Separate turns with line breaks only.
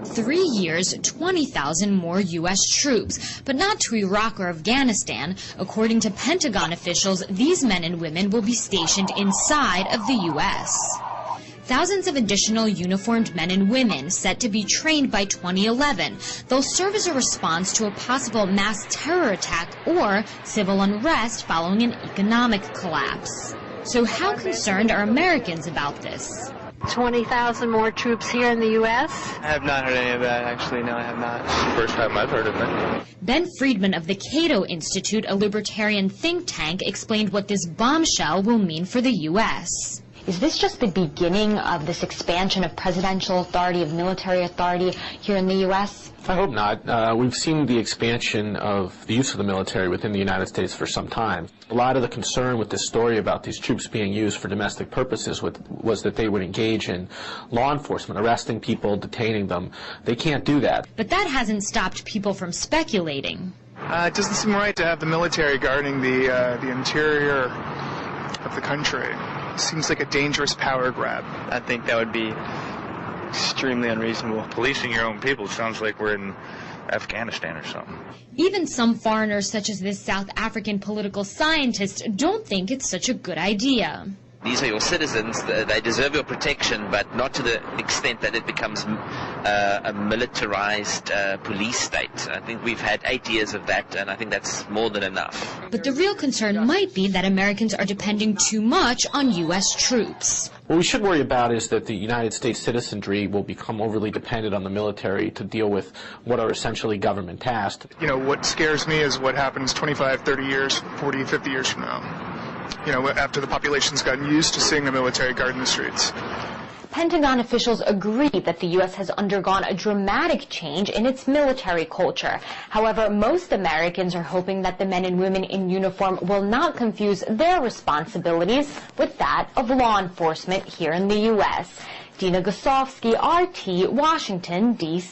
3 years, 20,000 more U.S. troops, but not to Iraq or Afghanistan. According to Pentagon officials, these men and women will be stationed inside of the U.S. Thousands of additional uniformed men and women set to be trained by 2011. They'll serve as a response to a possible mass terror attack or civil unrest following an economic collapse. So how concerned are Americans about this?
20,000 more troops here in the U.S.?
I have not heard any of that, actually. No, I have not.
First time I've heard of it.
Ben Friedman of the Cato Institute, a libertarian think tank, explained what this bombshell will mean for the U.S.
Is this just the beginning of this expansion of presidential authority, of military authority here in the U.S.?
I hope not. We've seen the expansion of the use of the military within the United States for some time. A lot of the concern with this story about these troops being used for domestic purposes was that they would engage in law enforcement, arresting people, detaining them. They can't do that.
But that hasn't stopped people from speculating.
It doesn't seem right to have the military guarding the interior of the country. It seems like a dangerous power grab.
I think that would be extremely unreasonable.
Policing your own people sounds like we're in Afghanistan or something.
Even some foreigners, such as this South African political scientist, don't think it's such a good idea.
These are your citizens. They deserve your protection, but not to the extent that it becomes a militarized police state. I think we've had 8 years of that, and I think that's more than enough.
But the real concern might be that Americans are depending too much on U.S. troops.
What we should worry about is that the United States citizenry will become overly dependent on the military to deal with what are essentially government tasks.
You know, what scares me is what happens 25, 30 years, 40, 50 years from now. You know, after the population's gotten used to seeing the military guarding the streets.
Pentagon officials agree that the U.S. has undergone a dramatic change in its military culture. However, most Americans are hoping that the men and women in uniform will not confuse their responsibilities with that of law enforcement here in the U.S. Dina Gosofsky, RT, Washington, D.C.